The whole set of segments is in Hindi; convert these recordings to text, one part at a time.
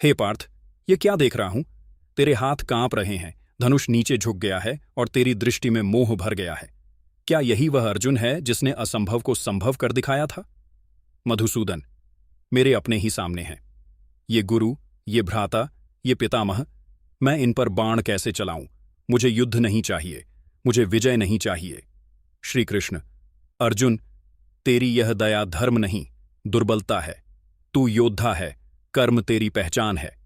हे पार्थ, ये क्या देख रहा हूं? तेरे हाथ कांप रहे हैं, धनुष नीचे झुक गया है और तेरी दृष्टि में मोह भर गया है। क्या यही वह अर्जुन है जिसने असंभव को संभव कर दिखाया था? मधुसूदन, मेरे अपने ही सामने हैं। ये गुरु, ये भ्राता, ये पितामह, मैं इन पर बाण कैसे चलाऊं? मुझे युद्ध नहीं चाहिए, मुझे विजय नहीं चाहिए। श्री कृष्ण, अर्जुन, तेरी यह दया धर्म नहीं, दुर्बलता है। तू योद्धा है, कर्म तेरी पहचान है।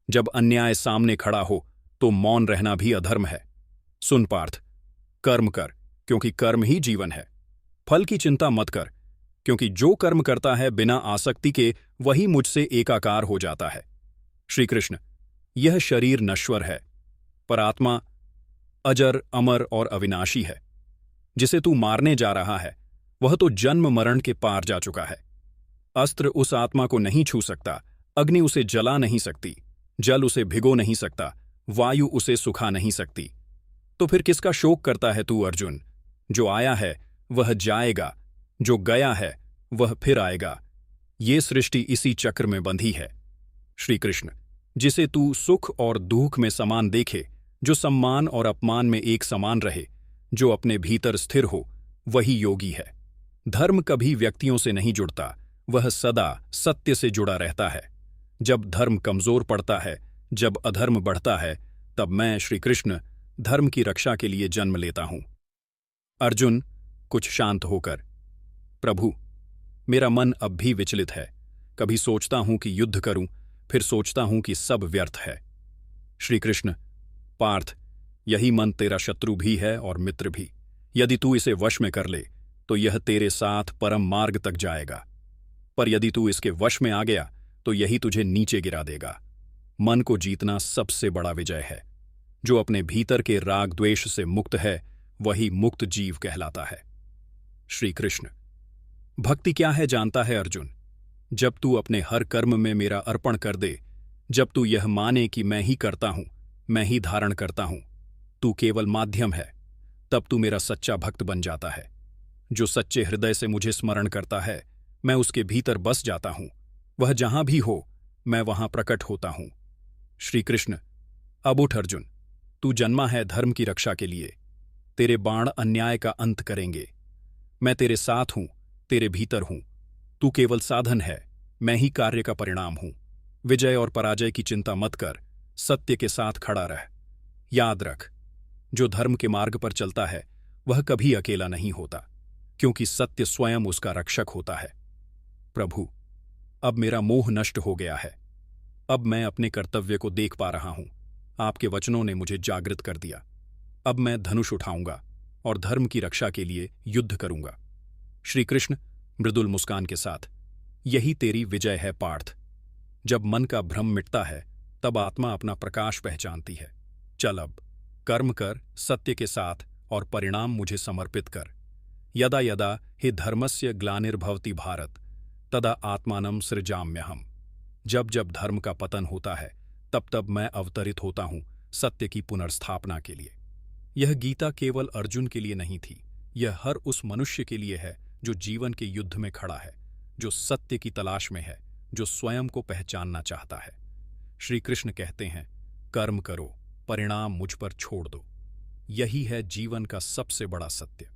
जब अन्याय सामने खड़ा हो तो मौन रहना भी अधर्म है। सुन पार्थ, कर्म कर, क्योंकि कर्म ही जीवन है। फल की चिंता मत कर, क्योंकि जो कर्म करता है बिना आसक्ति के वही मुझसे एकाकार हो जाता है। श्री कृष्ण, यह शरीर नश्वर है, पर आत्मा अजर, अमर और अविनाशी है। जिसे तू मारने जा रहा है वह तो जन्म मरण के पार जा चुका है। अस्त्र उस आत्मा को नहीं छू सकता, अग्नि उसे जला नहीं सकती, जल उसे भिगो नहीं सकता, वायु उसे सुखा नहीं सकती। तो फिर किसका शोक करता है तू अर्जुन? जो आया है वह जाएगा, जो गया है वह फिर आएगा। ये सृष्टि इसी चक्र में बंधी है। श्री कृष्ण, जिसे तू सुख और दुख में समान देखे, जो सम्मान और अपमान में एक समान रहे, जो अपने भीतर स्थिर हो, वही योगी है। धर्म कभी व्यक्तियों से नहीं जुड़ता, वह सदा सत्य से जुड़ा रहता है। जब धर्म कमजोर पड़ता है, जब अधर्म बढ़ता है, तब मैं श्री कृष्ण धर्म की रक्षा के लिए जन्म लेता हूं। अर्जुन, कुछ शांत होकर, प्रभु, मेरा मन अब भी विचलित है। कभी सोचता हूं कि युद्ध करूं, फिर सोचता हूं कि सब व्यर्थ है। श्री कृष्ण, पार्थ, यही मन तेरा शत्रु भी है और मित्र भी। यदि तू इसे वश में कर ले तो यह तेरे साथ परम मार्ग तक जाएगा, पर यदि तू इसके वश में आ गया तो यही तुझे नीचे गिरा देगा। मन को जीतना सबसे बड़ा विजय है। जो अपने भीतर के राग द्वेष से मुक्त है वही मुक्त जीव कहलाता है। श्री कृष्ण, भक्ति क्या है जानता है अर्जुन? जब तू अपने हर कर्म में मेरा अर्पण कर दे, जब तू यह माने कि मैं ही करता हूं, मैं ही धारण करता हूं, तू केवल माध्यम है, तब तू मेरा सच्चा भक्त बन जाता है। जो सच्चे हृदय से मुझे स्मरण करता है, मैं उसके भीतर बस जाता हूं। वह जहां भी हो, मैं वहां प्रकट होता हूं। श्री कृष्ण, अब उठ अर्जुन, तू जन्मा है धर्म की रक्षा के लिए। तेरे बाण अन्याय का अंत करेंगे। मैं तेरे साथ हूं, तेरे भीतर हूं। तू केवल साधन है, मैं ही कार्य का परिणाम हूं। विजय और पराजय की चिंता मत कर, सत्य के साथ खड़ा रह। याद रख, जो धर्म के मार्ग पर चलता है वह कभी अकेला नहीं होता, क्योंकि सत्य स्वयं उसका रक्षक होता है। प्रभु, अब मेरा मोह नष्ट हो गया है। अब मैं अपने कर्तव्य को देख पा रहा हूं। आपके वचनों ने मुझे जागृत कर दिया। अब मैं धनुष उठाऊंगा और धर्म की रक्षा के लिए युद्ध करूंगा। श्री कृष्ण मृदुल मुस्कान के साथ, यही तेरी विजय है पार्थ। जब मन का भ्रम मिटता है तब आत्मा अपना प्रकाश पहचानती है। चल अब कर्म कर सत्य के साथ और परिणाम मुझे समर्पित कर। यदा यदा हि धर्मस्य ग्लानिर्भवति भारत, तदा आत्मानं सृजाम्यहम्। जब जब धर्म का पतन होता है तब तब मैं अवतरित होता हूं सत्य की पुनर्स्थापना के लिए। यह गीता केवल अर्जुन के लिए नहीं थी, यह हर उस मनुष्य के लिए है जो जीवन के युद्ध में खड़ा है, जो सत्य की तलाश में है, जो स्वयं को पहचानना चाहता है। श्री कृष्ण कहते हैं, कर्म करो, परिणाम मुझ पर छोड़ दो। यही है जीवन का सबसे बड़ा सत्य।